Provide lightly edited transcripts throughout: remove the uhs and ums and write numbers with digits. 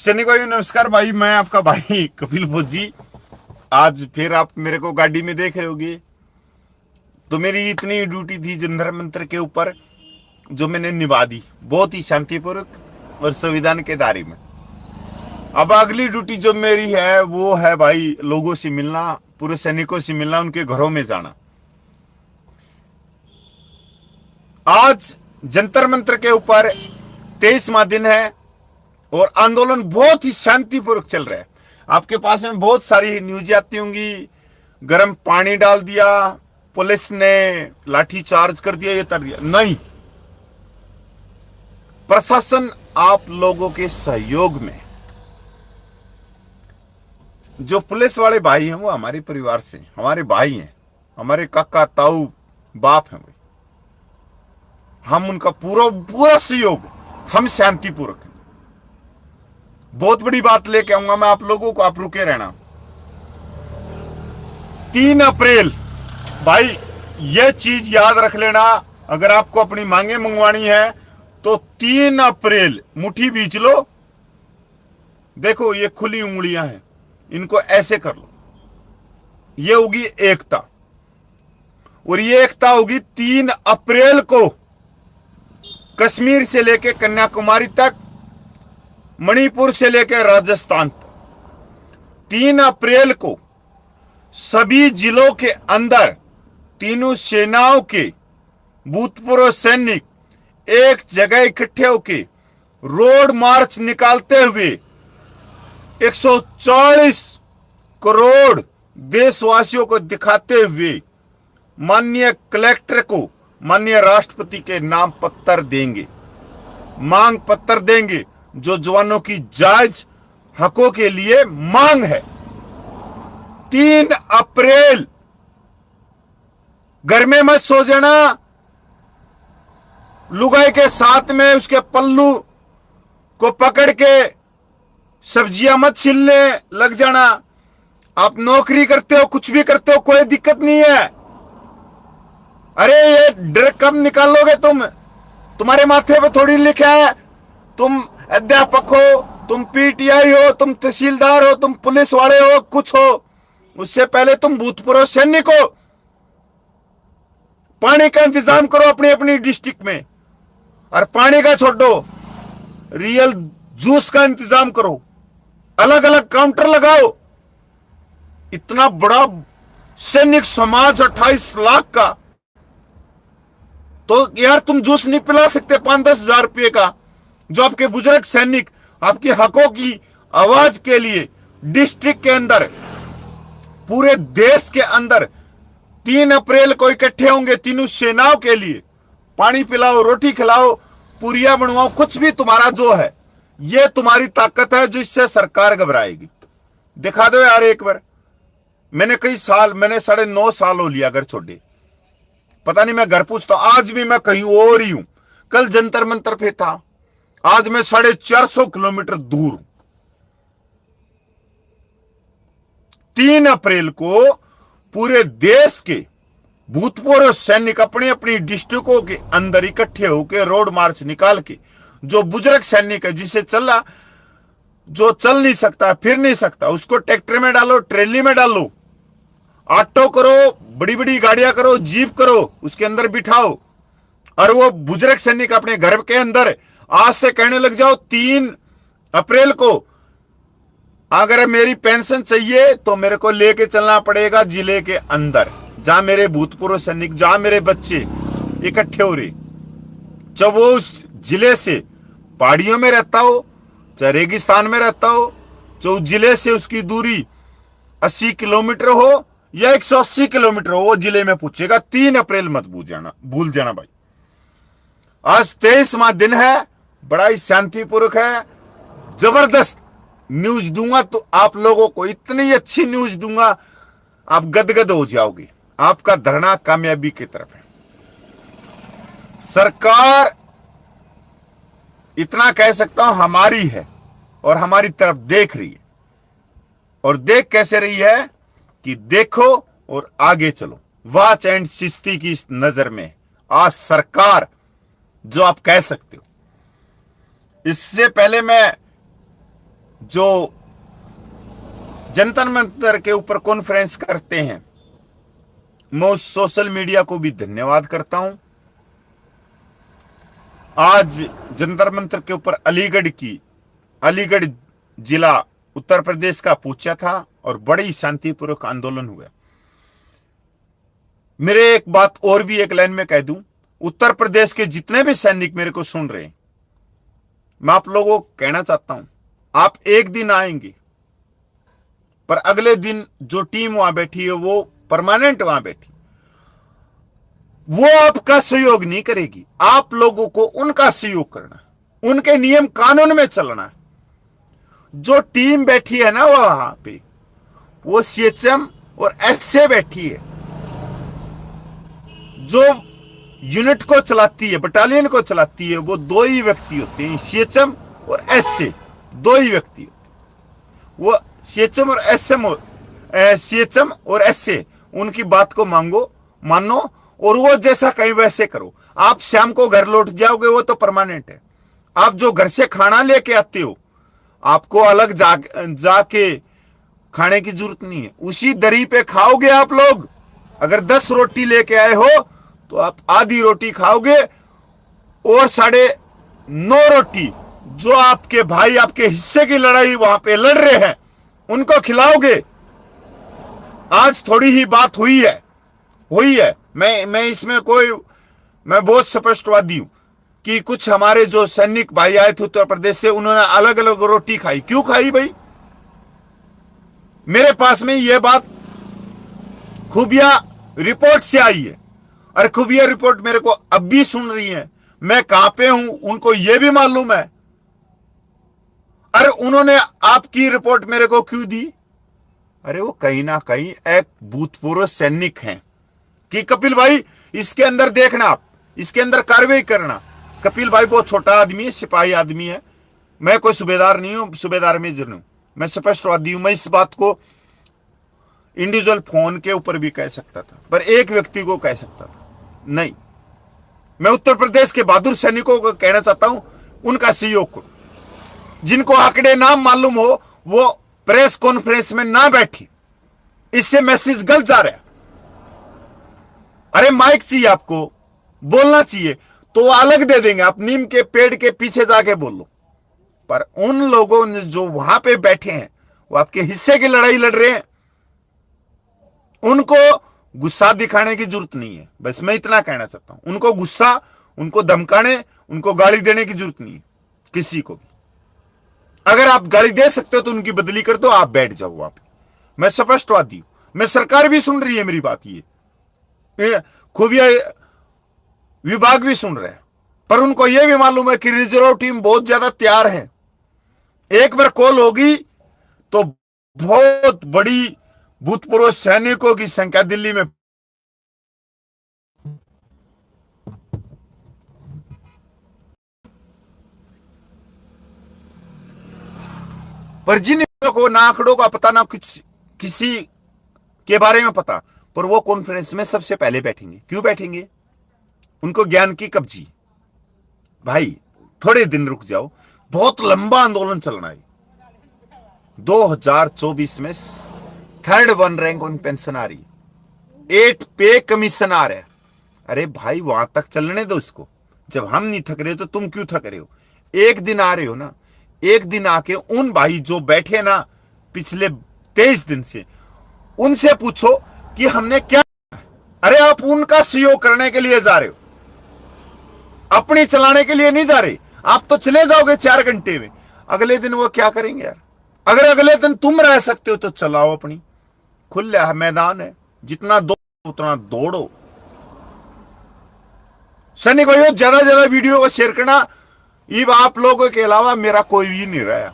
सैनिक भाई नमस्कार भाई, मैं आपका भाई कपिल भोजी। आज फिर आप मेरे को गाड़ी में देख रहे होगे। तो मेरी इतनी ड्यूटी थी जंतर मंतर के ऊपर जो मैंने निभा दी बहुत ही शांतिपूर्वक और संविधान के दायरे में। अब अगली ड्यूटी जो मेरी है वो है भाई लोगों से मिलना, पूरे सैनिकों से मिलना, उनके घरों में जाना। आज जंतर मंतर के ऊपर 23वां दिन है और आंदोलन बहुत ही शांतिपूर्वक चल रहा है। आपके पास में बहुत सारी न्यूज आती होंगी, गर्म पानी डाल दिया, पुलिस ने लाठी चार्ज कर दिया, ये कर दिया। नहीं, प्रशासन आप लोगों के सहयोग में, जो पुलिस वाले भाई हैं वो हमारे परिवार से, हमारे भाई हैं, हमारे काका ताऊ बाप हैं। हम उनका पूरा पूरा सहयोग, हम शांतिपूर्वक। बहुत बड़ी बात लेके आऊंगा मैं आप लोगों को, आप रुके रहना। 3 अप्रैल भाई यह चीज याद रख लेना, अगर आपको अपनी मांगे मंगवानी है तो 3 अप्रैल मुट्ठी बीच लो। देखो ये खुली उंगलियां हैं, इनको ऐसे कर लो। ये होगी एकता, और ये एकता होगी 3 अप्रैल को कश्मीर से लेकर कन्याकुमारी तक, मणिपुर से लेकर राजस्थान तक। 3 अप्रैल को सभी जिलों के अंदर तीनों सेनाओं के भूतपूर्व सैनिक एक जगह इकट्ठे होकर रोड मार्च निकालते हुए 140 करोड़ देशवासियों को दिखाते हुए माननीय कलेक्टर को माननीय राष्ट्रपति के नाम पत्र देंगे, मांग पत्र देंगे, जो जवानों की जायज हकों के लिए मांग है। 3 अप्रैल घर में मत सो जाना, लुगाई के साथ में उसके पल्लू को पकड़ के सब्जियां मत छीलने लग जाना। आप नौकरी करते हो, कुछ भी करते हो, कोई दिक्कत नहीं है। अरे ये डर कब निकालोगे तुम? तुम्हारे माथे पे थोड़ी लिखा है तुम अध्यापक हो, तुम पीटीआई हो, तुम तहसीलदार हो, तुम पुलिस वाले हो, कुछ हो। उससे पहले तुम भूतपूर्व सैनिक हो। पानी का इंतजाम करो अपनी अपनी डिस्ट्रिक्ट में, और पानी का छोड़ो, रियल जूस का इंतजाम करो, अलग अलग काउंटर लगाओ। इतना बड़ा सैनिक समाज 28 लाख का, तो यार तुम जूस नहीं पिला सकते 5-10 हजार रुपये का? जो आपके बुजुर्ग सैनिक आपके हकों की आवाज के लिए डिस्ट्रिक्ट के अंदर, पूरे देश के अंदर 3 अप्रैल को इकट्ठे होंगे तीनों सेनाओं के लिए। पानी पिलाओ, रोटी खिलाओ, पूरियां बनवाओ, कुछ भी तुम्हारा जो है, ये तुम्हारी ताकत है जिससे सरकार घबराएगी। दिखा दो यार एक बार। मैंने कई साल, मैंने 9.5 साल हो लिया घर छोड़े, पता नहीं मैं घर पूछता हूं, आज भी मैं कहीं और ही हूं। कल जंतर मंतर पे था, आज मैं 450 किलोमीटर दूर हूं। 3 अप्रैल को पूरे देश के भूतपूर्व सैनिक अपनी अपनी डिस्ट्रिक्टों के अंदर इकट्ठे होकर रोड मार्च निकाल के, जो बुजुर्ग सैनिक है, जिसे चला, जो चल नहीं सकता, फिर नहीं सकता, उसको ट्रैक्टर में डालो, ट्रेली में डालो, ऑटो करो, बड़ी बड़ी गाड़ियां करो, जीप करो, उसके अंदर बिठाओ, और वो बुजुर्ग सैनिक अपने घर के अंदर आज से कहने लग जाओ 3 अप्रैल को अगर मेरी पेंशन चाहिए तो मेरे को लेके चलना पड़ेगा जिले के अंदर, जहां मेरे भूतपूर्व सैनिक, जहां मेरे बच्चे इकट्ठे हो रहे, चाहे वो उस जिले से पहाड़ियों में रहता हो, चाहे रेगिस्तान में रहता हो, जो जिले से उसकी दूरी 80 किलोमीटर हो या 180 किलोमीटर हो, वो जिले में पूछेगा। 3 अप्रैल मत भूल जाना भाई। आज 23वां दिन है, बड़ा ही शांतिपूर्वक है। जबरदस्त न्यूज दूंगा तो आप लोगों को, इतनी अच्छी न्यूज दूंगा आप गदगद हो जाओगे। आपका धरना कामयाबी की तरफ है। सरकार, इतना कह सकता हूं, हमारी है और हमारी तरफ देख रही है। और देख कैसे रही है कि देखो और आगे चलो। वॉच एंड सिस्ती की इस नजर में आज सरकार, जो आप कह सकते हो। इससे पहले मैं जो जंतर मंतर के ऊपर कॉन्फ्रेंस करते हैं, मैं उस सोशल मीडिया को भी धन्यवाद करता हूं। आज जंतर मंतर के ऊपर अलीगढ़ जिला उत्तर प्रदेश का पूछा था और बड़ी शांतिपूर्वक आंदोलन हुआ। मेरे एक बात और भी एक लाइन में कह दूं, उत्तर प्रदेश के जितने भी सैनिक मेरे को सुन रहे हैं, मैं आप लोगों को कहना चाहता हूं, आप एक दिन आएंगे पर अगले दिन जो टीम वहां बैठी है वो परमानेंट वहां बैठी, वो आपका सहयोग नहीं करेगी। आप लोगों को उनका सहयोग करना है, उनके नियम कानून में चलना है। जो टीम बैठी है ना वहां पे, वो सीएचएम और एसए बैठी है। जो यूनिट को चलाती है, बटालियन को चलाती है, वो दो ही व्यक्ति होते हैं, सीएचएम और एसए, दो ही व्यक्ति होते हैं। वो सीएचएम और एसए, उनकी बात को मानो और वो जैसा कहीं वैसे करो। आप शाम को घर लौट जाओगे, वो तो परमानेंट है। आप जो घर से खाना लेके आते हो, आपको अलग जाके खाने की जरूरत नहीं है, उसी दरी पे खाओगे आप लोग। अगर 10 रोटी लेके आए हो तो आप आधी रोटी खाओगे और 9.5 रोटी जो आपके भाई आपके हिस्से की लड़ाई वहां पे लड़ रहे हैं उनको खिलाओगे। आज थोड़ी ही बात हुई है। मैं इसमें मैं बहुत स्पष्टवादी हूं कि कुछ हमारे जो सैनिक भाई आए थे उत्तर प्रदेश से, उन्होंने अलग अलग रोटी खाई। क्यों खाई भाई? मेरे पास में यह बात खुफिया रिपोर्ट से आई है, और खुफिया रिपोर्ट मेरे को अब भी सुन रही है। मैं कहां पे हूं उनको यह भी मालूम है। अरे उन्होंने आपकी रिपोर्ट मेरे को क्यों दी? अरे वो कहीं ना कहीं एक भूतपूर्व सैनिक हैं कि कपिल भाई इसके अंदर देखना, आप इसके अंदर कार्रवाई करना। कपिल भाई बहुत छोटा आदमी है, सिपाही आदमी है। मैं कोई सूबेदार नहीं हूं, सूबेदार मेजर नहीं हूं, मैं स्पष्टवादी हूं। मैं इस बात को इंडिविजुअल फोन के ऊपर भी कह सकता था, पर एक व्यक्ति को कह सकता था नहीं। मैं उत्तर प्रदेश के बहादुर सैनिकों को कहना चाहता हूं, उनका सहयोग करो। जिनको आंकड़े नाम मालूम हो वो प्रेस कॉन्फ्रेंस में ना बैठी, इससे मैसेज गलत जा रहा है। अरे माइक चाहिए, आपको बोलना चाहिए तो अलग दे देंगे, आप नीम के पेड़ के पीछे जाके बोल लो। पर उन लोगों ने जो वहां पे बैठे हैं, वो आपके हिस्से की लड़ाई लड़ रहे हैं, उनको गुस्सा दिखाने की जरूरत नहीं है। बस मैं इतना कहना चाहता हूं, उनको गुस्सा, उनको धमकाने, उनको गाली देने की जरूरत नहीं है किसी को भी। अगर आप गाली दे सकते हो तो उनकी बदली कर दो, आप बैठ जाओ वहां पे। मैं स्पष्टवादी हूं, मैं सरकार भी सुन रही है मेरी बात, ये खुफिया विभाग भी सुन रहे हैं, पर उनको यह भी मालूम है कि रिजर्व टीम बहुत ज्यादा तैयार है। एक बार कॉल होगी तो बहुत बड़ी भूतपूर्व सैनिकों की संख्या दिल्ली में। पर जिन को ना आंकड़ों का पता, ना कुछ किसी के बारे में पता, पर वो कॉन्फ्रेंस में सबसे पहले बैठेंगे। क्यों बैठेंगे? उनको ज्ञान की कब्जी। भाई थोड़े दिन रुक जाओ, बहुत लंबा आंदोलन चलना है। 2024 में 3rd 1 रैंक ऑन पेंशन आ रही, 8 पे कमीशन आ रहा है। अरे भाई वहां तक चलने दो इसको। जब हम नहीं थक रहे तो तुम क्यों थक रहे हो? एक दिन आ रहे हो ना, एक दिन आके उन भाई जो बैठे ना पिछले 23 दिन से, उनसे पूछो कि हमने क्या। अरे आप उनका सहयोग करने के लिए जा रहे हो, अपनी चलाने के लिए नहीं जा रहे। आप तो चले जाओगे 4 घंटे में, अगले दिन वो क्या करेंगे यार? अगर अगले दिन तुम रह सकते हो तो चलाओ, अपनी खुला मैदान है, जितना दो उतना दौड़ो। सैनिक भाइयों, ज्यादा ज्यादा वीडियो को शेयर करना। ये आप लोगों के अलावा मेरा कोई भी नहीं रहा।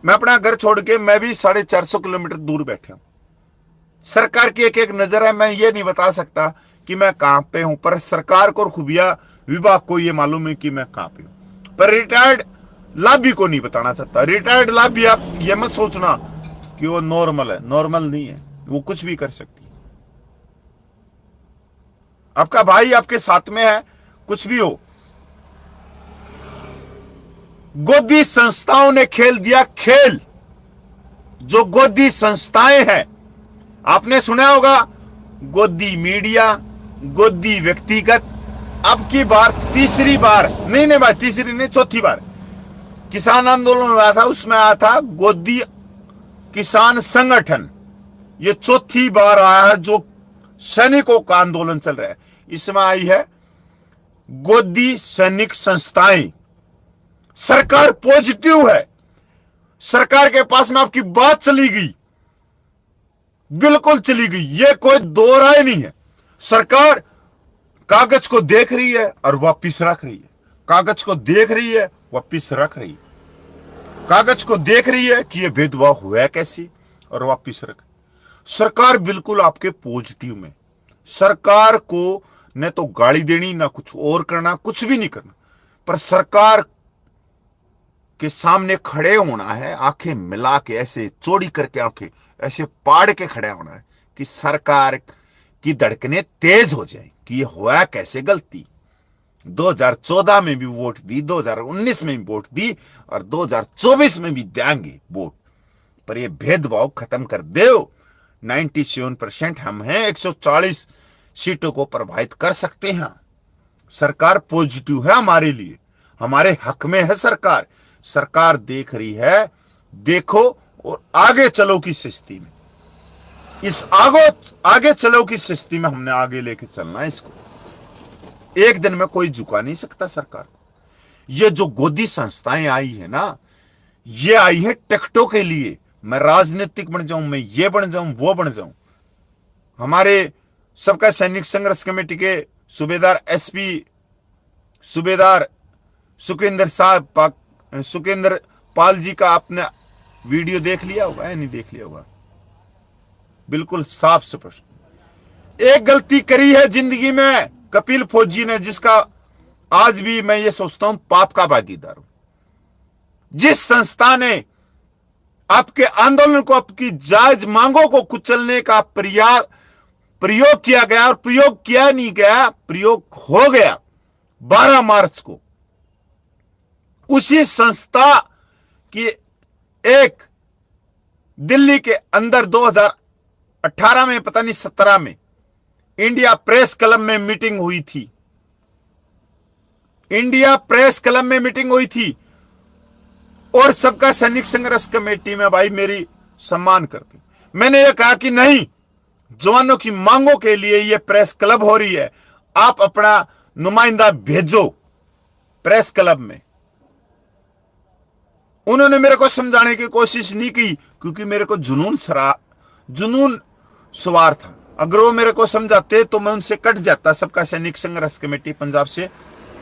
मैं अपना घर छोड़ के मैं भी 450 किलोमीटर दूर बैठे हूं। सरकार की एक एक नजर है, मैं ये नहीं बता सकता कि मैं कहां पे हूं, पर सरकार को और खुफिया विभाग को ये मालूम है कि मैं कहां पे हूं। पर रिटायर्ड लाभी को नहीं बताना चाहता। रिटायर्ड लाभी, आप ये मत सोचना कि वो नॉर्मल है, नॉर्मल नहीं है, वो कुछ भी कर सकती है। आपका भाई आपके साथ में है, कुछ भी हो, गोदी संस्थाओं ने खेल दिया खेल। जो गोदी संस्थाएं हैं, आपने सुना होगा, गोदी मीडिया, गोदी व्यक्तिगत। अब की बार तीसरी बार नहीं भाई, तीसरी नहीं, चौथी बार किसान आंदोलन हुआ था, उसमें आया था गोदी किसान संगठन। ये चौथी बार आया है जो सैनिकों का आंदोलन चल रहा है। इसमें आई है गोदी सैनिक संस्थाएं। सरकार पॉजिटिव है, सरकार के पास में आपकी बात चली गई, बिल्कुल चली गई, ये कोई दो राय नहीं है। सरकार कागज को देख रही है और वापिस रख रही है, कागज को देख रही है, वापिस रख रही है, कागज को देख रही है कि यह भेदभाव हुआ कैसे और वापिस रख। सरकार बिल्कुल आपके पॉजिटिव में। सरकार को न तो गाली देनी, ना कुछ और करना, कुछ भी नहीं करना, पर सरकार के सामने खड़े होना है, आंखें मिला के, ऐसे चौड़ी करके आंखें ऐसे पाड़ के खड़ा होना है कि सरकार की धड़कनें तेज हो जाए कि ये हुआ कैसे गलती। 2014 में भी वोट दी, 2019 में भी वोट दी और 2024 में भी देंगे वोट, पर ये भेदभाव खत्म कर दो। 97% हम हैं, 140 सीटों को प्रभावित कर सकते हैं। सरकार पॉजिटिव है हमारे लिए, हमारे हक में है सरकार। सरकार देख रही है, देखो और आगे चलो की स्थिति में, इस आगे चलो की स्थिति में हमने आगे लेके चलना है इसको। एक दिन में कोई झुका नहीं सकता सरकार को। ये जो गोदी संस्थाएं आई है ना, ये आई है टिकटों के लिए, मैं राजनीतिक बन जाऊं, मैं ये बन जाऊं, वो बन जाऊं। हमारे सबका सैनिक संघर्ष कमेटी के सूबेदार एसपी सूबेदार सुखविंदर पाल जी का आपने वीडियो देख लिया होगा या नहीं देख लिया होगा, बिल्कुल साफ स्पष्ट। एक गलती करी है जिंदगी में कपिल फौजी ने, जिसका आज भी मैं ये सोचता हूं पाप का भागीदार हूं। जिस संस्था ने आपके आंदोलन को, आपकी जायज मांगों को कुचलने का प्रयोग किया गया, और प्रयोग किया नहीं गया, प्रयोग हो गया 12 मार्च को, उसी संस्था की एक दिल्ली के अंदर 2018 में, पता नहीं 17 में, इंडिया प्रेस क्लब में मीटिंग हुई थी। इंडिया प्रेस क्लब में मीटिंग हुई थी और सबका सैनिक संघर्ष कमेटी में भाई मेरी सम्मान करती। मैंने यह कहा कि नहीं, जवानों की मांगों के लिए यह प्रेस क्लब हो रही है, आप अपना नुमाइंदा भेजो प्रेस क्लब में। उन्होंने मेरे को समझाने की कोशिश नहीं की, क्योंकि मेरे को जुनून सवार था। अगर वो मेरे को समझाते तो मैं उनसे कट जाता, सबका सैनिक संघर्ष कमेटी पंजाब से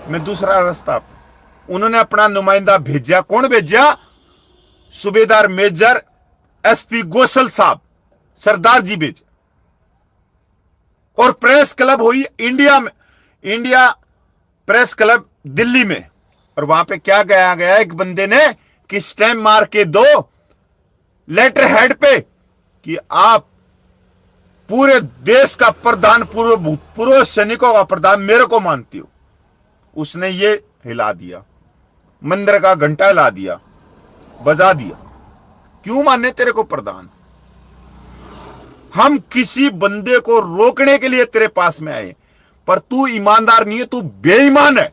मैं दूसरा रास्ता। उन्होंने अपना नुमाइंदा भेजा। कौन भेजा? सूबेदार मेजर एसपी गोसल साहब, सरदार जी भेजे। और प्रेस क्लब हुई इंडिया में, इंडिया प्रेस क्लब दिल्ली में। और वहां पे क्या गया एक बंदे ने कि स्टैम्प मार के दो लेटर हेड पे कि आप पूरे देश का प्रधान, पूर्व सैनिकों का प्रधान मेरे को मानती हो। उसने ये हिला दिया, मंदिर का घंटा हिला दिया, बजा दिया। क्यों माने तेरे को प्रधान? हम किसी बंदे को रोकने के लिए तेरे पास में आए, पर तू ईमानदार नहीं है, तू बेईमान है।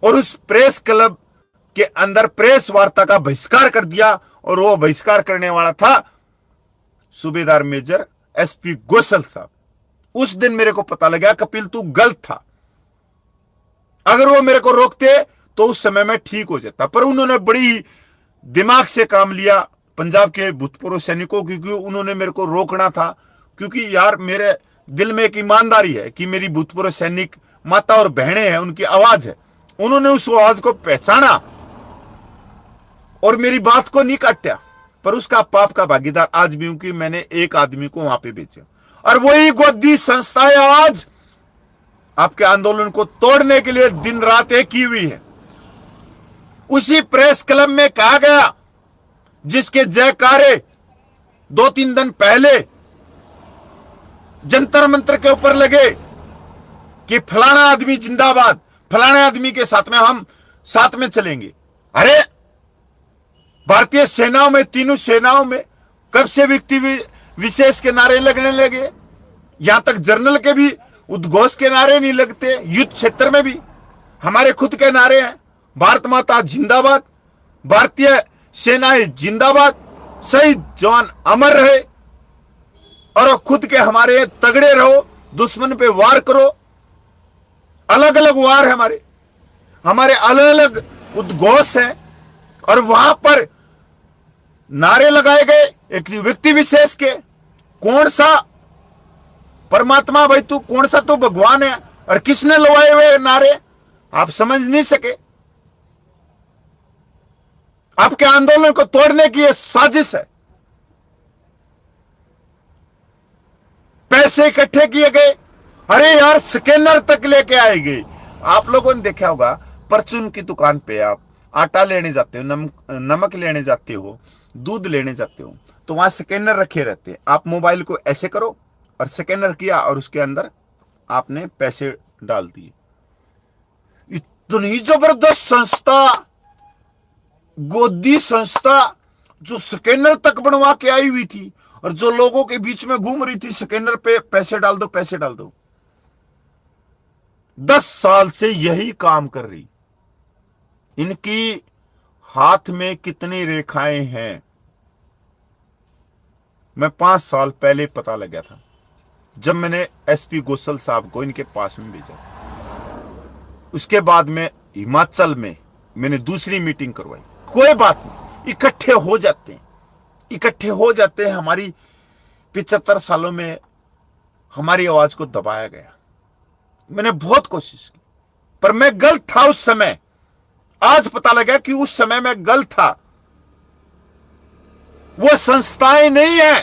और उस प्रेस क्लब के अंदर प्रेस वार्ता का बहिष्कार कर दिया, और वो बहिष्कार करने वाला था सूबेदार मेजर एसपी गोसल साहब। उस दिन मेरे को पता लगा कपिल तू गलत था। अगर वो मेरे को रोकते तो उस समय में ठीक हो जाता, पर उन्होंने बड़ी दिमाग से काम लिया पंजाब के भूतपूर्व सैनिकों, क्योंकि उन्होंने मेरे को रोकना था। क्योंकि यार मेरे दिल में एक ईमानदारी है कि मेरी भूतपूर्व सैनिक माता और बहनें हैं, उनकी आवाज है। उन्होंने उस आवाज को पहचाना और मेरी बात को नहीं काटा, पर उसका पाप का भागीदार आज भी हूं कि मैंने एक आदमी को वहां पे भेजा। और वही गोदी संस्थाएं आज आपके आंदोलन को तोड़ने के लिए दिन रात एक की हुई है। उसी प्रेस क्लब में कहा गया, जिसके जयकारे 2-3 दिन पहले जंतर मंतर के ऊपर लगे कि फलाना आदमी जिंदाबाद, फलाने आदमी के साथ में हम साथ में चलेंगे। अरे भारतीय सेनाओं में, तीनों सेनाओं में कब से व्यक्ति विशेष के नारे लगने लगे? यहां तक जर्नल के भी उद्घोष के नारे नहीं लगते। युद्ध क्षेत्र में भी हमारे खुद के नारे हैं, भारत माता जिंदाबाद, भारतीय सेनाएं जिंदाबाद, शहीद जवान अमर रहे, और खुद के हमारे तगड़े रहो, दुश्मन पे वार करो। अलग अलग वार है हमारे अलग अलग उद्घोष हैं, और वहां पर नारे लगाए गए एक व्यक्ति विशेष के। कौन सा परमात्मा भाई तू, कौन सा तू भगवान है, और किसने लगाए हुए नारे आप समझ नहीं सके। आपके आंदोलन को तोड़ने की यह साजिश है। पैसे इकट्ठे किए गए, अरे यार स्कैनर तक लेके आए गए। आप लोगों ने देखा होगा, परचून की दुकान पे आप आटा लेने जाते हो, नमक लेने जाते हो, दूध लेने जाते हो, तो वहां स्कैनर रखे रहते हैं। आप मोबाइल को ऐसे करो और स्कैनर किया और उसके अंदर आपने पैसे डाल दिए। इतनी जबरदस्त संस्था, गोदी संस्था, जो स्कैनर तक बनवा के आई हुई थी और जो लोगों के बीच में घूम रही थी, स्कैनर पे पैसे डाल दो, पैसे डाल दो। 10 साल से यही काम कर रही। इनकी हाथ में कितनी रेखाएं हैं, मैं 5 साल पहले पता लगा था, जब मैंने एसपी गोसल साहब को इनके पास में भेजा। उसके बाद में हिमाचल में मैंने दूसरी मीटिंग करवाई। कोई बात नहीं, इकट्ठे हो जाते हैं, इकट्ठे हो जाते हैं। हमारी 75 सालों में हमारी आवाज को दबाया गया। मैंने बहुत कोशिश की, पर मैं गलत था उस समय। आज पता लगा कि उस समय मैं गलत था। वो संस्थाएं नहीं है,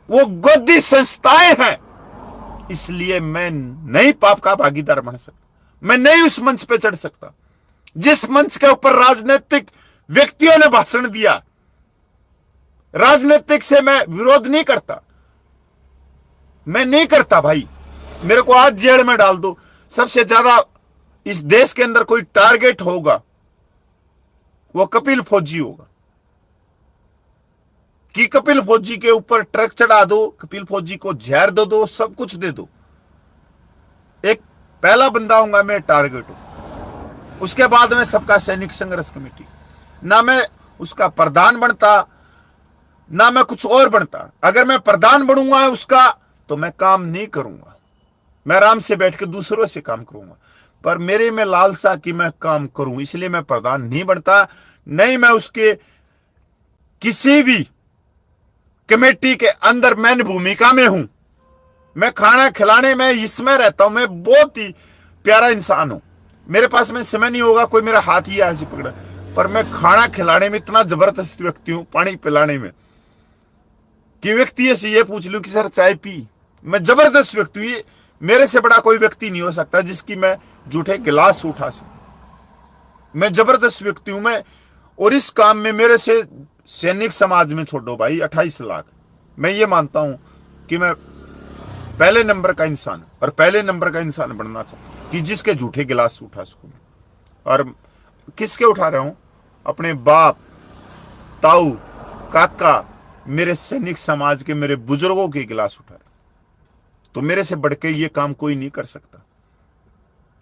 वो गोदी संस्थाएं हैं। इसलिए मैं नहीं पाप का भागीदार बन सकता, मैं नहीं उस मंच पे चढ़ सकता जिस मंच के ऊपर राजनीतिक व्यक्तियों ने भाषण दिया। राजनीतिक से मैं विरोध नहीं करता, मैं नहीं करता भाई। मेरे को आज जेल में डाल दो, सबसे ज्यादा इस देश के अंदर कोई टारगेट होगा वो कपिल फौजी होगा। कि कपिल फौजी के ऊपर ट्रक चढ़ा दो, कपिल फौजी को जहर दे दो, सब कुछ दे दो, एक पहला बंदा होऊंगा मैं टारगेट हूं। उसके बाद में सबका सैनिक संघर्ष कमेटी, ना मैं उसका प्रधान बनता ना मैं कुछ और बनता। अगर मैं प्रधान बनूंगा उसका तो मैं काम नहीं करूंगा, मैं आराम से बैठ के दूसरों से काम करूंगा। पर मेरे में लालसा कि मैं काम करूं, इसलिए मैं प्रधान नहीं बनता। नहीं मैं उसके किसी भी कमेटी के अंदर मैन भूमिका में हूं। मैं खाना खिलाने में इसमें रहता हूं। मैं बहुत ही प्यारा इंसान हूं। मेरे पास में समय नहीं होगा, कोई मेरा हाथ ही ऐसे पकड़ा, पर मैं खाना खिलाने में इतना जबरदस्त व्यक्ति हूं, पानी पिलाने में कि व्यक्ति से ये पूछ लूं कि सर चाय पी, मैं जबरदस्त व्यक्ति हूं। ये मेरे से बड़ा कोई व्यक्ति नहीं हो सकता जिसकी मैं जूठे गिलास उठा सकूं। मैं जबरदस्त व्यक्ति हूं मैं। और इस काम में मेरे से सैनिक समाज में छोड़ो भाई 28 लाख, मैं ये मानता हूं कि मैं पहले नंबर का इंसान और पहले नंबर का इंसान बनना चाहता हूं कि जिसके जूठे गिलास उठा सकूं। और किसके उठा रहा हूं? अपने बाप, ताऊ, काका, मेरे सैनिक समाज के, मेरे बुजुर्गों के गिलास उठा रहे। तो मेरे से बढ़ के ये काम कोई नहीं कर सकता।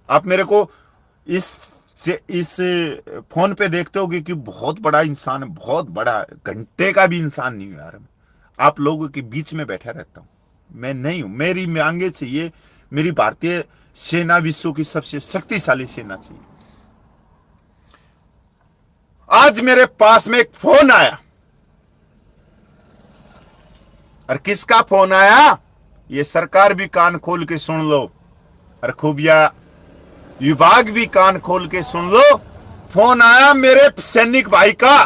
आप मेरे को इस फोन पे देखते होगे कि बहुत बड़ा इंसान है, बहुत बड़ा, घंटे का भी इंसान नहीं हूं यार। आप लोगों के बीच में बैठा रहता हूं, मैं नहीं हूं। मेरी मांगे चाहिए, मेरी भारतीय सेना विश्व की सबसे शक्तिशाली सेना चाहिए। आज मेरे पास में एक फोन आया, और किसका फोन आया ये सरकार भी कान खोल के सुन लो, और खुफिया विभाग भी कान खोल के सुन लो। फोन आया मेरे सैनिक भाई का,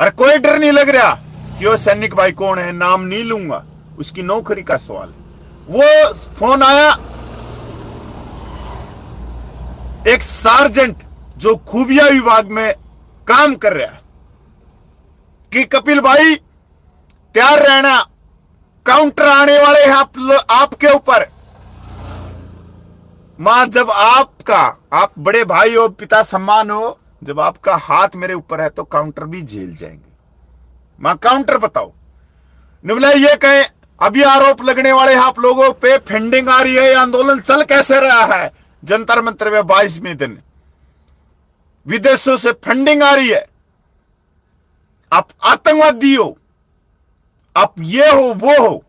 और कोई डर नहीं लग रहा कि वो सैनिक भाई कौन है, नाम नहीं लूंगा, उसकी नौकरी का सवाल। वो फोन आया एक सार्जेंट जो खुफिया विभाग में काम कर रहा है कि कपिल भाई तैयार रहना, काउंटर आने वाले हैं आपके ऊपर। मां जब आपका, आप बड़े भाई हो, पिता सम्मान हो, जब आपका हाथ मेरे ऊपर है तो काउंटर भी झेल जाएंगे। मां काउंटर बताओ। निबला ये कहें अभी आरोप लगने वाले आप लोगों पे फंडिंग आ रही है, आंदोलन चल कैसे रहा है जंतर मंतर में 22वें दिन विदेशों से फंडिंग आ रही है, आप आतंकवादी हो, आप ये हो वो हो,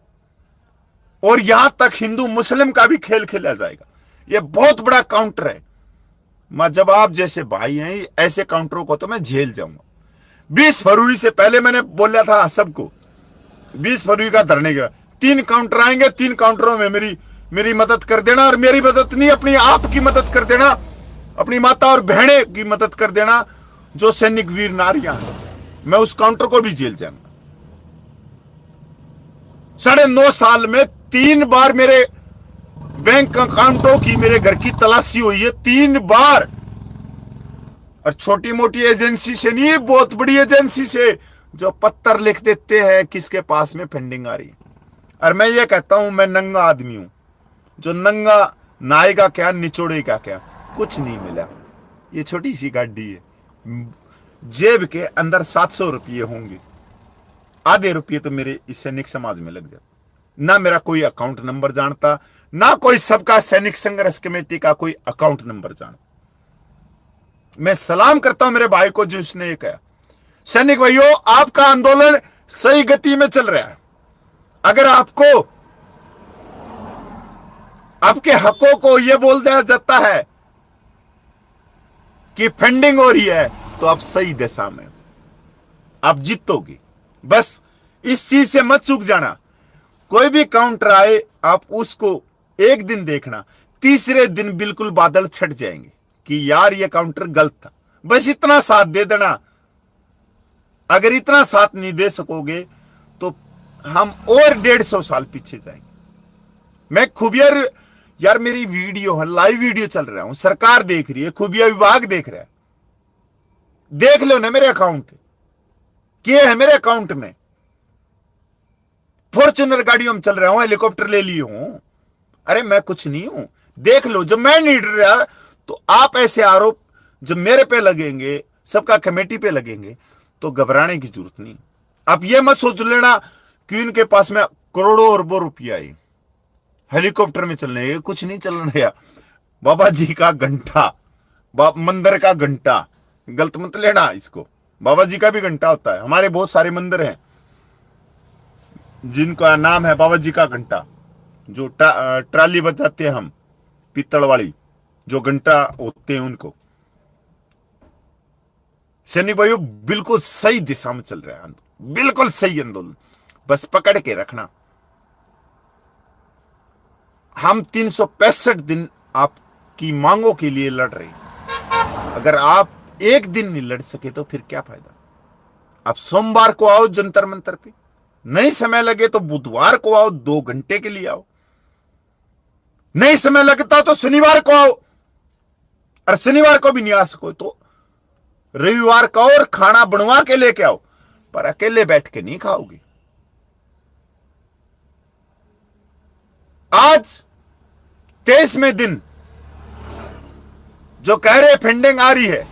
और यहां तक हिंदू मुस्लिम का भी खेल खेला जाएगा। ये बहुत बड़ा काउंटर है। मैं जब आप जैसे भाई हैं ऐसे काउंटरों को तो मैं झेल जाऊंगा। 20 फरवरी से पहले मैंने बोला था सबको, 20 फरवरी का धरने का 3 काउंटर आएंगे, 3 काउंटरों में मेरी मदद कर देना, और मेरी मदद नहीं अपनी आपकी मदद कर देना, अपनी माता और बहने की मदद कर देना जो सैनिक वीर नारियां हैं। मैं उस काउंटर को भी जेल जाऊंगा। 9.5 साल में 3 बार मेरे बैंक अकाउंटों की मेरे घर की तलाशी हुई है, 3 बार। और छोटी मोटी एजेंसी से नहीं, बहुत बड़ी एजेंसी से जो पत्थर लिख देते हैं किसके पास में फंडिंग आ रही है। और मैं ये कहता हूं मैं नंगा आदमी हूं, जो नंगा नहाएगा क्या निचोड़ेगा क्या, कुछ नहीं मिला। ये छोटी सी गाड़ी है, जेब के अंदर 700 रुपये होंगे, आधे रुपये तो मेरे इस सैनिक समाज में लग जाते। ना मेरा कोई अकाउंट नंबर जानता, ना कोई सबका सैनिक संघर्ष कमेटी का कोई अकाउंट नंबर जानता। मैं सलाम करता हूं मेरे भाई को जिसने ये कहा। सैनिक भाइयों, आपका आंदोलन सही गति में चल रहा है। अगर आपको आपके हकों को यह बोल दिया जाता है कि फंडिंग हो रही है, तो आप सही दिशा में, आप जीतोगे। बस इस चीज से मत चूक जाना। कोई भी काउंटर आए आप उसको एक दिन देखना, तीसरे दिन बिल्कुल बादल छट जाएंगे कि यार ये काउंटर गलत था। बस इतना साथ दे देना। अगर इतना साथ नहीं दे सकोगे तो हम और 150 साल पीछे जाएंगे। मैं खुफिया यार मेरी वीडियो है, लाइव वीडियो चल रहा हूं, सरकार देख रही है, खुफिया विभाग देख रहा है। देख लो ना मेरे अकाउंट क्या है, मेरे अकाउंट में फॉर्च्यूनर गाड़ियों में चल रहा हूं, हेलीकॉप्टर ले ली हूं। अरे मैं कुछ नहीं हूं, देख लो। जब मैं नहीं डर रहा तो आप ऐसे आरोप जब मेरे पे लगेंगे, सबका कमेटी पे लगेंगे, तो घबराने की जरूरत नहीं। आप ये मत सोच लेना कि इनके पास में करोड़ों अरबों रुपया है, हेलीकॉप्टर में चलने, कुछ नहीं चल रहा। बाबा जी का घंटा, मंदिर का घंटा, गलत मत लेना इसको। बाबा जी का भी घंटा होता है। हमारे बहुत सारे मंदिर हैं जिनका नाम है बाबा जी का घंटा, जो ट्राली बजाते हैं हम, पीतल वाली जो घंटा होते हैं उनको। सैनिक भाइयों, बिल्कुल सही दिशा में चल रहा है आंदोलन, बिल्कुल सही आंदोलन। बस पकड़ के रखना। हम 365 दिन आपकी मांगों के लिए लड़ रहे हैं। अगर आप एक दिन नहीं लड़ सके तो फिर क्या फायदा। आप सोमवार को आओ जंतर मंतर पे, नहीं समय लगे तो बुधवार को आओ, 2 घंटे के लिए आओ। नहीं समय लगता तो शनिवार को आओ, और शनिवार को भी नहीं आ सको तो रविवार का और खाना बनवा के लेके आओ, पर अकेले बैठ के नहीं खाओगे। आज 23वें दिन जो कह रहे फंडिंग आ रही है,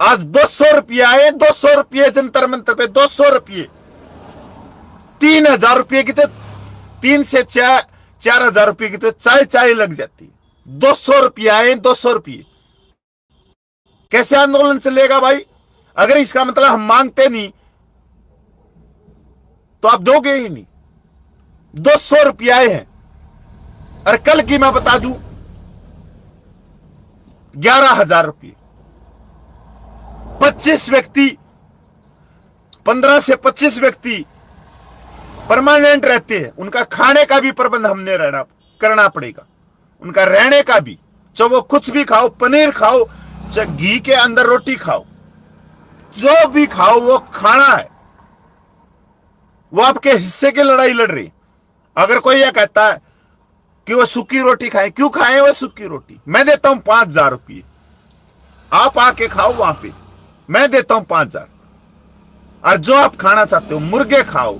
आज 200 रुपये आए, 200 रुपये जंतर मंतर पे, 200 रुपये 3000 रुपये की तो 3 से 4,000 रुपये की तो चाय लग जाती है। 200 रुपये आए, 200 रुपये कैसे आंदोलन चलेगा भाई। अगर इसका मतलब हम मांगते नहीं तो आप दोगे ही नहीं। 200 रुपये आए हैं, और कल की मैं बता दूं 11,000 रुपये। 25 व्यक्ति, 15 से 25 व्यक्ति परमानेंट रहते हैं। उनका खाने का भी प्रबंध हमने करना पड़ेगा, उनका रहने का भी। चाहे वो कुछ भी खाओ, पनीर खाओ, चाहे घी के अंदर रोटी खाओ, जो भी खाओ वो खाना है। वो आपके हिस्से की लड़ाई लड़ रही। अगर कोई यह कहता है कि वो सूखी रोटी खाए, क्यों खाए वो सूखी रोटी? मैं देता हूं 5,000 रुपये, आप आके खाओ वहां पे, मैं देता हूं 5,000। और जो आप खाना चाहते हो, मुर्गे खाओ,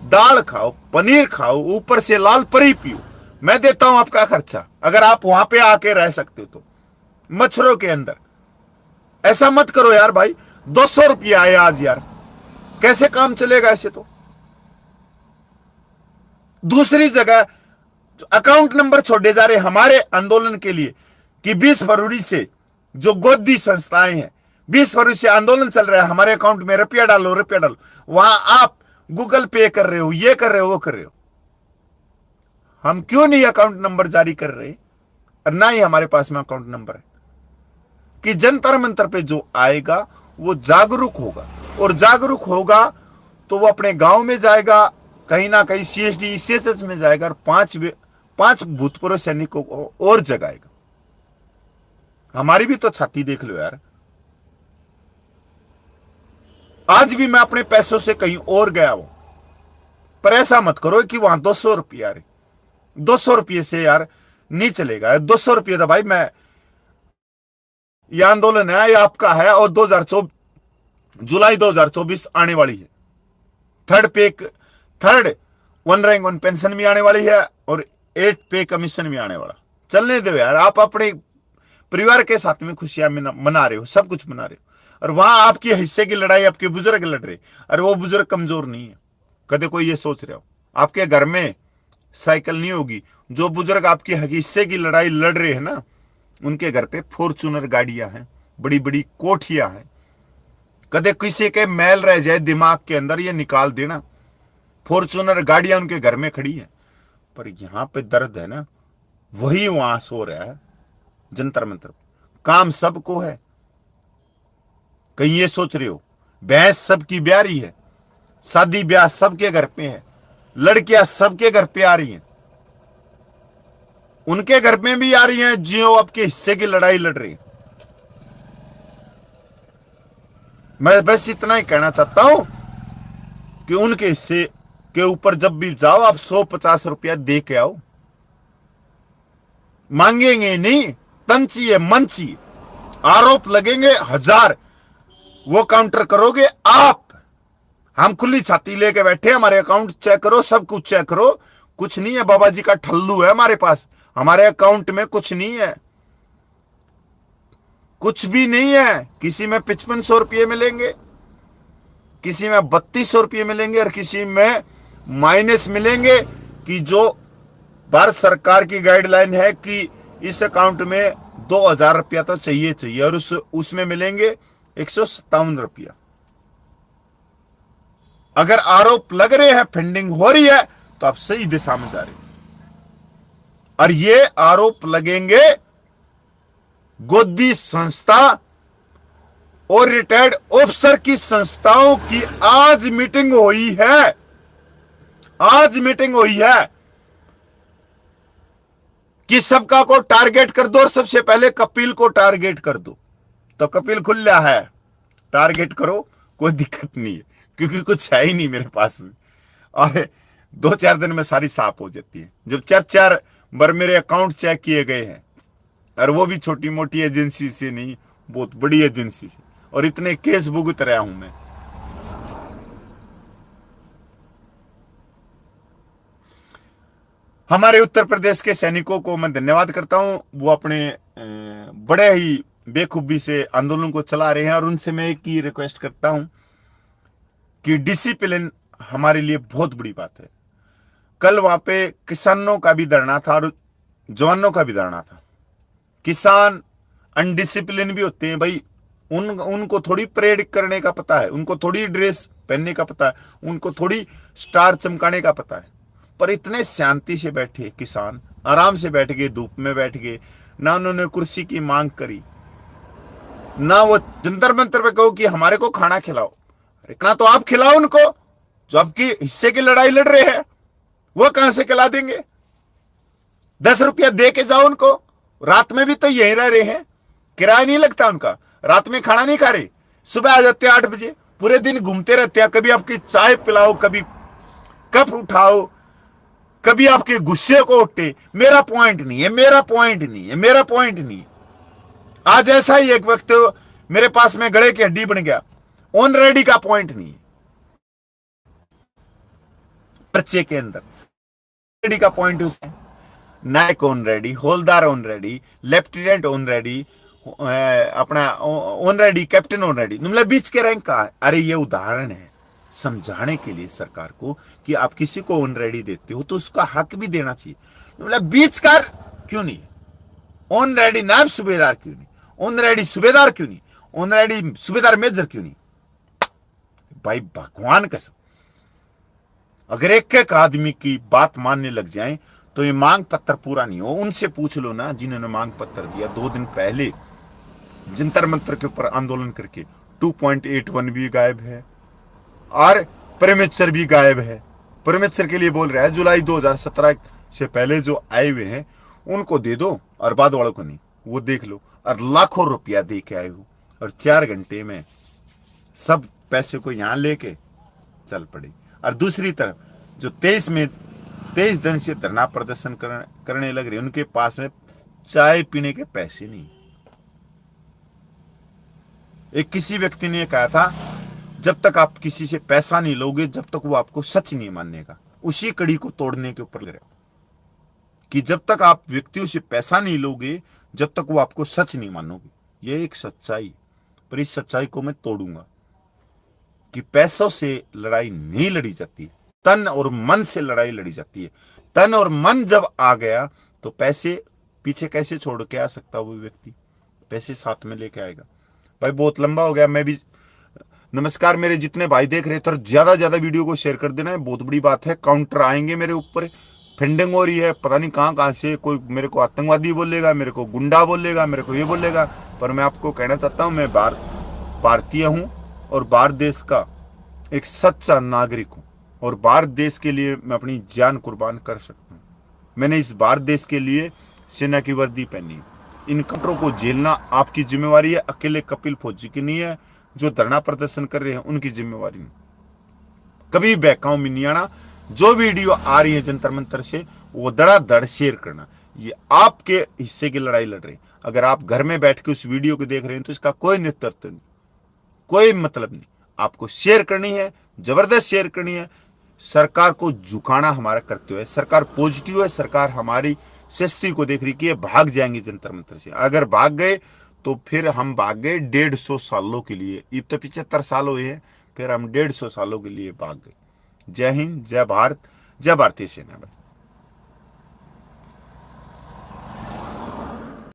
दाल खाओ, पनीर खाओ, ऊपर से लाल परी पियो, मैं देता हूं आपका खर्चा। अगर आप वहां पे आके रह सकते हो तो मच्छरों के अंदर। ऐसा मत करो यार भाई, 200 रुपया आए आज यार, कैसे काम चलेगा ऐसे तो। दूसरी जगह अकाउंट नंबर छोड़े जा रहे हमारे आंदोलन के लिए कि 20 फरवरी से जो गोदी संस्थाएं हैं, 20 फरवरी से आंदोलन चल रहा है, हमारे अकाउंट में रुपया डालो रुपया डालो। वहां आप गूगल पे कर रहे हो, ये कर रहे हो, वो कर रहे हो। हम क्यों नहीं अकाउंट नंबर जारी कर रहे, और ना ही हमारे पास में अकाउंट नंबर है कि जंतर मंतर पे जो आएगा वो जागरूक होगा, और जागरूक होगा तो वो अपने गांव में जाएगा, कहीं ना कहीं CSD CSH में जाएगा, और पांच भूतपूर्व सैनिकों को और जगाएगा। हमारी भी तो छाती देख लो यार। आज भी मैं अपने पैसों से कहीं और गया हूं, पर ऐसा मत करो कि वहां 200 रुपये आ रहे। 200 रुपये से यार नहीं चलेगा। 200 रुपये था भाई, मैं ये आंदोलन है, ये आपका है, और 2024 जुलाई 2024 आने वाली है। थर्ड 1 रैंक 1 पेंशन भी आने वाली है, और 8 पे कमीशन भी आने वाला। चलने दो यार, आप अपने परिवार के साथ में खुशियां मना रहे हो, सब कुछ मना रहे हो, और वहां आपकी हिस्से की लड़ाई आपके बुजुर्ग लड़ रहे, और वो बुजुर्ग कमजोर नहीं है। कदे कोई ये सोच रहे हो आपके घर में साइकिल नहीं होगी, जो बुजुर्ग आपके हिस्से की लड़ाई लड़ रहे हैं ना, उनके घर पे फॉर्च्यूनर गाड़ियां हैं, बड़ी बड़ी कोठियां हैं। कदे किसी के मैल रह जाए दिमाग के अंदर, ये निकाल देना। फॉर्च्यूनर गाड़ियां उनके घर में खड़ी हैं, पर यहां पे दर्द है ना, वही वहां सो रहा है जंतर मंतर। काम सबको है, कहीं ये सोच रहे हो भैंस सबकी ब्यारी है, शादी ब्याह सबके घर पे है, लड़कियां सबके घर पे आ रही हैं, उनके घर में भी आ रही हैं जो आपके हिस्से की लड़ाई लड़ रही है। मैं बस इतना ही कहना चाहता हूं कि उनके हिस्से के ऊपर जब भी जाओ आप 150 रुपया दे के आओ। मांगेंगे नहीं, तन चाहिए मन चाहिए। आरोप लगेंगे 1000, वो काउंटर करोगे आप। हम खुली छाती लेके बैठे, हमारे अकाउंट चेक करो, सब कुछ चेक करो। कुछ नहीं है, बाबा जी का ठल्लू है हमारे पास, हमारे अकाउंट में कुछ नहीं है, कुछ भी नहीं है। किसी में 5500 रुपये मिलेंगे, किसी में 3200 रुपये मिलेंगे, और किसी में माइनस मिलेंगे कि जो भारत सरकार की गाइडलाइन है कि इस अकाउंट में 2000 रुपया तो चाहिए चाहिए, और उसमें मिलेंगे 157 रुपया। अगर आरोप लग रहे हैं, फंडिंग हो रही है, तो आप सही दिशा में जा रहे हैं। और ये आरोप लगेंगे गोदी संस्था और रिटायर्ड ऑफिसर की संस्थाओं की। आज मीटिंग हुई है, आज मीटिंग हुई है कि सबका को टारगेट कर दो, और सबसे पहले कपिल को टारगेट कर दो। तो कपिल खुला है, टारगेट करो, कोई दिक्कत नहीं है, क्योंकि कुछ है ही नहीं मेरे पास में, और 2-4 दिन में सारी साफ हो जाती है। जब 4-4 बार मेरे अकाउंट चेक किए गए हैं, और वो भी छोटी मोटी एजेंसी से नहीं, बहुत बड़ी एजेंसी से, और इतने केस भुगत रहा हूं मैं। हमारे उत्तर प्रदेश के सैनिकों को मैं धन्यवाद करता हूं, वो अपने बड़े ही बेखूबी से आंदोलन को चला रहे हैं, और उनसे मैं एक ही रिक्वेस्ट करता हूं कि डिसिप्लिन हमारे लिए बहुत बड़ी बात है। कल वहां पे किसानों का भी धरना था और जवानों का भी धरना था। किसान अनडिसिप्लिन भी होते हैं भाई, उनको थोड़ी परेड करने का पता है, उनको थोड़ी ड्रेस पहनने का पता है, उनको थोड़ी स्टार चमकाने का पता है। पर इतने शांति से बैठे किसान, आराम से बैठ गए, धूप में बैठ गए, ना उन्होंने कुर्सी की मांग करी, ना वो जंतर मंतर पे कहो कि हमारे को खाना खिलाओ। अरे ना तो आप खिलाओ उनको, जो आपकी हिस्से की लड़ाई लड़ रहे हैं, वो कहां से खिला देंगे? 10 रुपया दे के जाओ उनको। रात में भी तो यहीं रह रहे हैं, किराया नहीं लगता उनका, रात में खाना नहीं खा रहे, सुबह आ जाते 8 बजे, पूरे दिन घूमते रहते हैं। कभी आपकी चाय पिलाओ, कभी कप उठाओ, कभी आपके गुस्से को उठे। मेरा पॉइंट नहीं है, मेरा पॉइंट नहीं है, मेरा पॉइंट नहीं है। आज ऐसा ही एक वक्त मेरे पास में गले की हड्डी बन गया, ऑन रेडी का पॉइंट नहीं है पर्चे के अंदर, रेडी का पॉइंट उसमें नायक ऑन रेडी, हौलदार on ready, lieutenant on ready, अपना on ready, captain on ready, मतलब बीच के रैंक का है। अरे ये उदाहरण है समझाने के लिए सरकार को कि आप किसी को ऑन रेडी देते हो तो उसका हक भी देना चाहिए। मतलब बीच का क्यों नहीं, ऑन रेडी नायब सूबेदार क्यों नहीं, ऑन रेडी सूबेदार क्यों नहीं, ऑन रेडी सूबेदार मेजर क्यों नहीं? भाई भगवान कसम, अगर एक एक आदमी की बात मानने लग जाएं तो ये मांग पत्र पूरा नहीं हो। उनसे पूछ लो ना जिन्होंने मांग पत्र दिया 2 दिन पहले जंतर मंतर के ऊपर आंदोलन करके। 2.81 भी गायब है और प्रेमेचर भी गायब है। प्रेमेचर के लिए बोल रहा है जुलाई 2017 से पहले जो आए हुए हैं उनको दे दो और बाद वालों को नहीं, वो देख लो। और लाखों रुपया दे के आए हो और 4 घंटे में सब पैसे को यहां लेके चल पड़े। और दूसरी तरफ जो 23 दिन से धरना प्रदर्शन करने लग रहे, उनके पास में चाय पीने के पैसे नहीं। एक किसी व्यक्ति ने कहा था जब तक आप किसी से पैसा नहीं लोगे जब तक वो आपको सच नहीं मानेगा। उसी कड़ी को तोड़ने के ऊपर ले रहे कि जब तक आप व्यक्तियों से पैसा नहीं लोगे जब तक वो आपको सच नहीं मानोगे। ये एक सच्चाई, पर इस सच्चाई को मैं तोड़ूंगा कि पैसों से लड़ाई नहीं लड़ी जाती, तन और मन से लड़ाई लड़ी जाती है। तन और मन जब आ गया तो पैसे पीछे कैसे छोड़ के आ सकता वो व्यक्ति, पैसे साथ में लेके आएगा। भाई बहुत लंबा हो गया, मैं भी नमस्कार मेरे जितने भाई देख रहे तो ज्यादा वीडियो को शेयर कर देना है, बहुत बड़ी बात है। काउंटर आएंगे मेरे ऊपर, फेंडिंग हो रही है, पता नहीं कहां से कोई मेरे को आतंकवादी बोलेगा, मेरे को गुंडा बोलेगा, मेरे को ये बोलेगा। पर मैं आपको कहना चाहता हूं मैं भारतीय हूं और भारत देश का एक सच्चा नागरिक हूं और भारत देश के लिए मैं अपनी जान कुर्बान कर सकता हूं। मैंने इस भारत देश के लिए सेना की वर्दी पहनी। इन कटरों को झेलना आपकी जिम्मेवारी है, अकेले कपिल फौजी की नहीं है। जो धरना प्रदर्शन कर रहे हैं उनकी जिम्मेवारी नहीं। कभी बहकाओं में नहीं आना। जो वीडियो आ रही है जंतर मंतर से वो धड़ाधड़ शेयर करना। ये आपके हिस्से की लड़ाई लड़ रहे। अगर आप घर में बैठ के उस वीडियो को देख रहे हैं तो इसका कोई नेतृत्व नहीं, कोई मतलब नहीं। आपको शेयर करनी है, जबरदस्त शेयर करनी है। सरकार को झुकाना हमारा कर्तव्य है। सरकार पॉजिटिव है, सरकार हमारी सस्ती को देख रही कि ये भाग जाएंगे जंतर मंतर से। अगर भाग गए तो फिर हम भाग गए 150 सालों के लिए। ये तो 75 साल हुए हैं, फिर हम 150 सालों के लिए भाग गए। जय हिंद, जय भारत, जय भारतीय सेना।